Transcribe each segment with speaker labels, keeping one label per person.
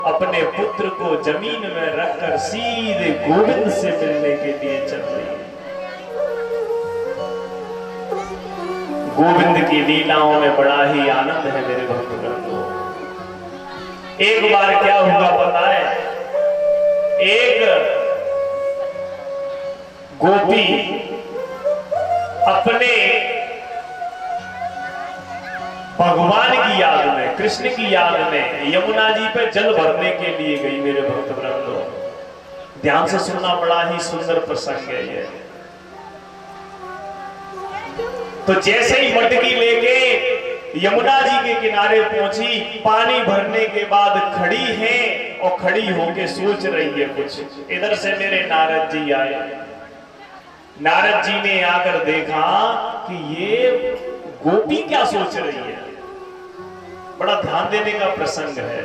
Speaker 1: अपने पुत्र को जमीन में रखकर सीधे गोविंद से मिलने के लिए चल रही है। गोविंद की लीलाओं में बड़ा ही आनंद है मेरे भक्तों। एक बार क्या हुआ पता है, एक गोपी अपने भगवान की याद में, कृष्ण की याद में यमुना जी पे जल भरने के लिए गई। मेरे भक्त वृंदो, ध्यान से सुनना, बड़ा ही सुंदर प्रसंग है ये। तो जैसे ही मटकी लेके यमुना जी के किनारे पहुंची, पानी भरने के बाद खड़ी है और खड़ी होके सोच रही है कुछ। इधर से मेरे नारद जी आए। नारद जी ने आकर देखा कि ये गोपी क्या सोच रही है। बड़ा ध्यान देने का प्रसंग है।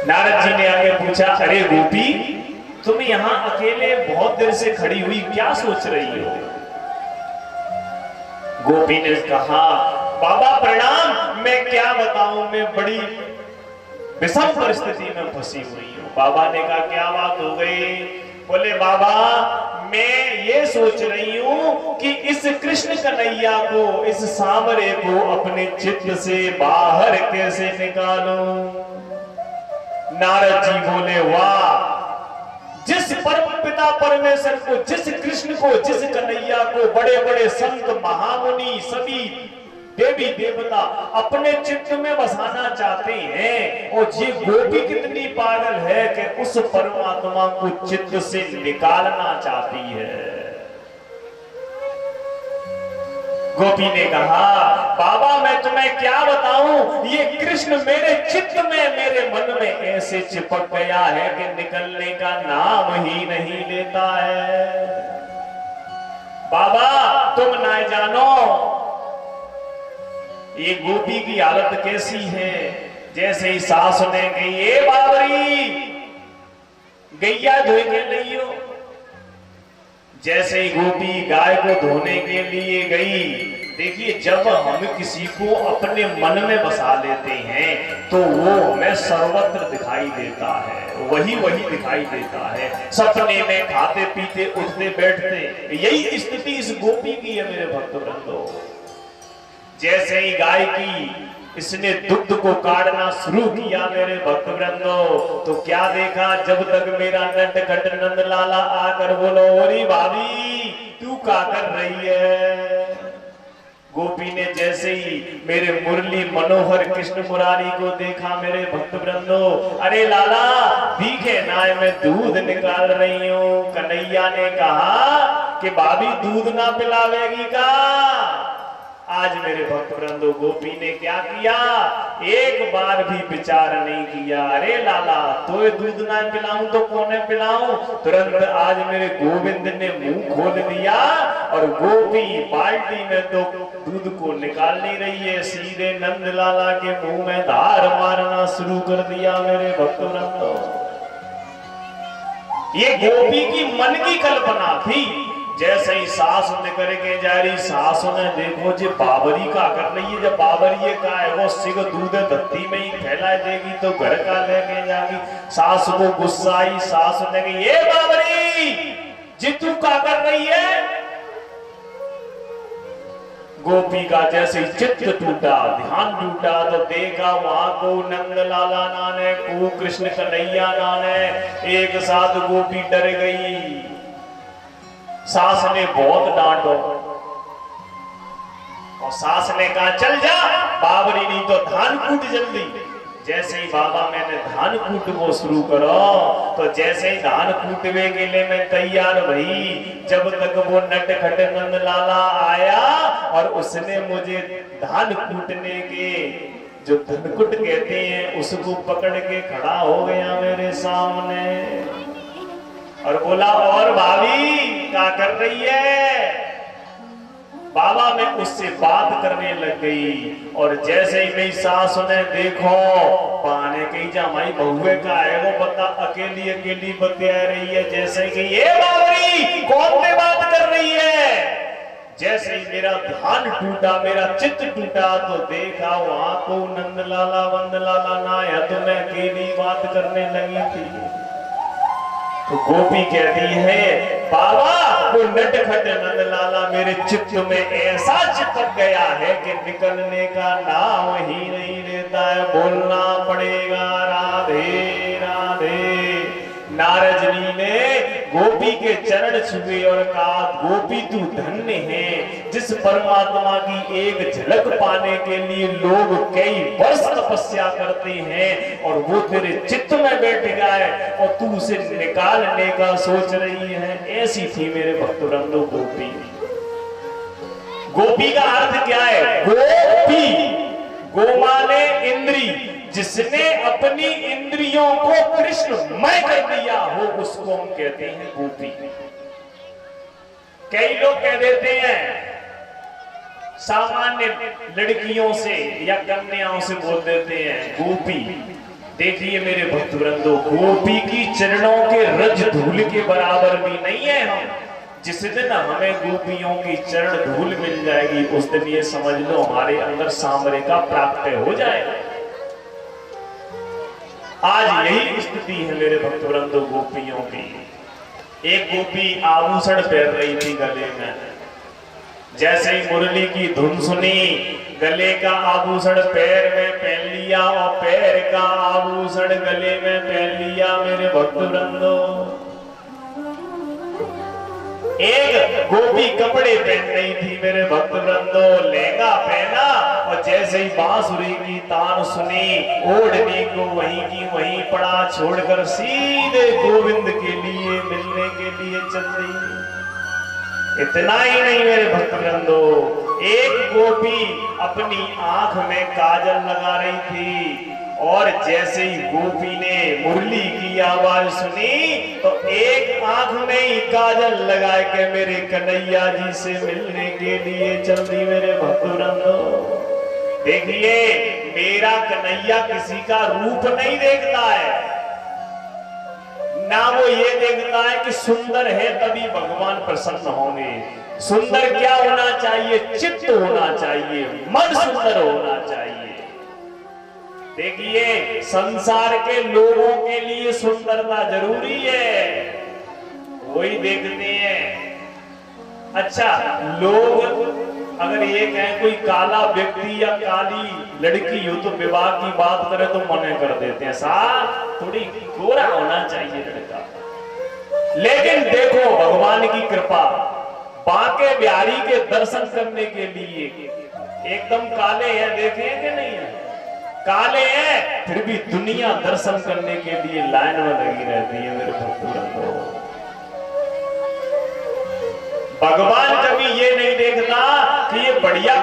Speaker 1: नारद जी ने आगे पूछा, अरे गोपी, तुम यहां अकेले बहुत देर से खड़ी हुई क्या सोच रही हो? गोपी ने कहा, बाबा प्रणाम, मैं क्या बताऊं, मैं बड़ी विषम परिस्थिति में फंसी हुई हूं। बाबा ने कहा, क्या बात हो गई? बोले, बाबा मैं ये सोच रही हूं कि इस कृष्ण कन्हैया को, इस सांवरे को अपने चित्त से बाहर कैसे निकालूं। नारद जी बोले, वाह, जिस परम पिता परमेश्वर को, जिस कृष्ण को, जिस कन्हैया को बड़े बड़े संत महामुनि सभी देवी देवता अपने चित्त में बसाना चाहते हैं, और ये गोपी कितनी पागल है कि उस परमात्मा को चित्त से निकालना चाहती है। गोपी ने कहा, बाबा मैं तुम्हें क्या बताऊं, ये कृष्ण मेरे चित्त में, मेरे मन में ऐसे चिपक गया है कि निकलने का नाम ही नहीं लेता है। बाबा तुम ना जानो ये गोपी की हालत कैसी है। जैसे ही सास ने कही, ए बाबरी, गैया धोए के नहीं हो। जैसे ही गोपी गाय को धोने के लिए गई, देखिए जब हम किसी को अपने मन में बसा लेते हैं तो वो हमें सर्वत्र दिखाई देता है, वही वही दिखाई देता है, सपने में, खाते पीते, उठते बैठते। यही स्थिति इस गोपी की है मेरे भक्तवृंदो। जैसे ही गाय की इसने दुग्ध को काटना शुरू किया मेरे भक्तवृंदो, तो क्या देखा, जब तक मेरा नटखट नंद लाला आकर बोलो, ओरी भाभी तू क्या कर रही है। गोपी ने जैसे ही मेरे मुरली मनोहर कृष्ण मुरारी को देखा मेरे भक्तवृंदो, अरे लाला दिखे ना, मैं दूध निकाल रही हूँ। कन्हैया ने कहा कि भाभी दूध ना पिलावेगी का। आज मेरे भक्तवृंदो, गोपी ने क्या किया, एक बार भी विचार नहीं किया, अरे लाला तो दूध ना पिलाऊं तो कौन पिलाऊं। तुरंत आज मेरे गोविंद ने मुंह खोल दिया और गोपी बाल्टी में तो दूध को निकाल नहीं रही है, सीधे नंद लाला के मुंह में धार मारना शुरू कर दिया मेरे भक्तवृंदो। ये गोपी की मन की कल्पना थी। जैसे ही सास निकल के जा रही, सास ने देखो जी बाबरी का कर रही है। जब बाबरी ये का है, वो सिग दूध धरती में ही फैला देगी तो घर का लेके जाएगी। सास को गुस्सा आई, सास ने कहा, ये बाबरी जी तू क्या कर रही है। गोपी का जैसे ही चित्त टूटा, ध्यान टूटा, तो देखा वहां को नंद लाला नाने को कृष्ण कन्हैया नाने, एक साथ गोपी डर गई। सास ने बहुत डांटो और सास ने कहा, चल जा बाबरी, नहीं तो धान कूट जल्दी। जैसे ही बाबा मैंने धान कूट वो शुरू करो, तो जैसे ही धान कूटवे के लिए मैं तैयार भई, जब तक वो नटखट नंद लाला आया और उसने मुझे धान कूटने के जो धनकुट कहते हैं उसको पकड़ के खड़ा हो गया मेरे सामने और बोला, और भाभी क्या कर रही है। बाबा मैं उससे बात करने लग गई और जैसे ही मेरी सास ने देखो पाने कही जामाई बहुए का है, वो बता अकेली अकेली बतिया रही है। जैसे कि ये बाबरी कौन से बात कर रही है। जैसे ही मेरा ध्यान टूटा, मेरा चित्त टूटा, तो देखा वहां तो नंद लाला वंद लाला ना या तो मैं अकेली बात करने लगी थी। तो गोपी कहती है बाबा वो नटखट नंद लाला मेरे चित्त में ऐसा चिपक गया है कि निकलने का नाम ही नहीं लेता है। बोलना पड़ेगा राधे राधे। नारद जी ने गोपी के चरण छुए और कहा गोपी तू धन्य है, जिस परमात्मा की एक झलक पाने के लिए लोग कई वर्ष तपस्या करते हैं और वो तेरे चित्त में बैठ गया है और तू उसे निकालने का सोच रही है। ऐसी थी मेरे भक्तवृंदो गोपी। गोपी का अर्थ क्या है? गोपी, गो माने इंद्री, जिसने अपनी इंद्रियों को कृष्णमय कर दिया हो उसको हम कहते हैं गोपी। कई लोग कह देते हैं सामान्य लड़कियों से या कन्याओं से बोल देते हैं गोपी। देखिए मेरे भक्तवृंदो, गोपी की चरणों के रज धूल के बराबर भी नहीं है हम। जिस दिन हमें गोपियों की चरण धूल मिल जाएगी उस दिन ये समझ लो हमारे अंदर सामरे का प्राप्त हो जाएगा। आज यही स्थिति है मेरे भक्तवृंदो गोपियों की। एक गोपी आभूषण पहन रही थी गले में, जैसे ही मुरली की धुन सुनी गले का आभूषण पैर में पहन लिया और पैर का आभूषण गले में पहन लिया। मेरे भक्तवृंदो, एक गोपी कपड़े पहन रही थी मेरे भक्तवृंदो, लहंगा पहना और जैसे ही बांसुरी की तान सुनी ओढ़ने को वहीं की वहीं पड़ा, छोड़कर सीधे गोविंद के लिए मिलने के लिए चल रही। इतना ही नहीं मेरे भक्तवृंदो, एक गोपी अपनी आंख में काजल लगा रही थी और जैसे ही गोपी ने मुरली की आवाज सुनी तो एक आंख में ही काजल लगा के मेरे कन्हैया जी से मिलने के लिए चल दी। मेरे भक्तवृंदो देखिए, मेरा कन्हैया किसी का रूप नहीं देखता है, ना वो ये देखता है कि सुंदर है तभी भगवान प्रसन्न होंगे। सुंदर क्या होना चाहिए? चित्त होना चाहिए, मन सुंदर होना चाहिए। देखिए, संसार के लोगों के लिए सुंदरता जरूरी है, वही देखते हैं। अच्छा, लोग अगर ये कहें कोई काला व्यक्ति या काली लड़की हो तो विवाह की बात करे तो मना कर देते हैं, साहब थोड़ी गोरा होना चाहिए लड़का। लेकिन देखो भगवान की कृपा, बांके बिहारी के दर्शन करने के लिए एकदम काले हैं, देखे कि नहीं है? काले हैं फिर भी दुनिया दर्शन करने के लिए लाइन में लगी रहती है। मेरे भक्तवृंदो, भगवान कभी ये नहीं देखता कि ये बढ़िया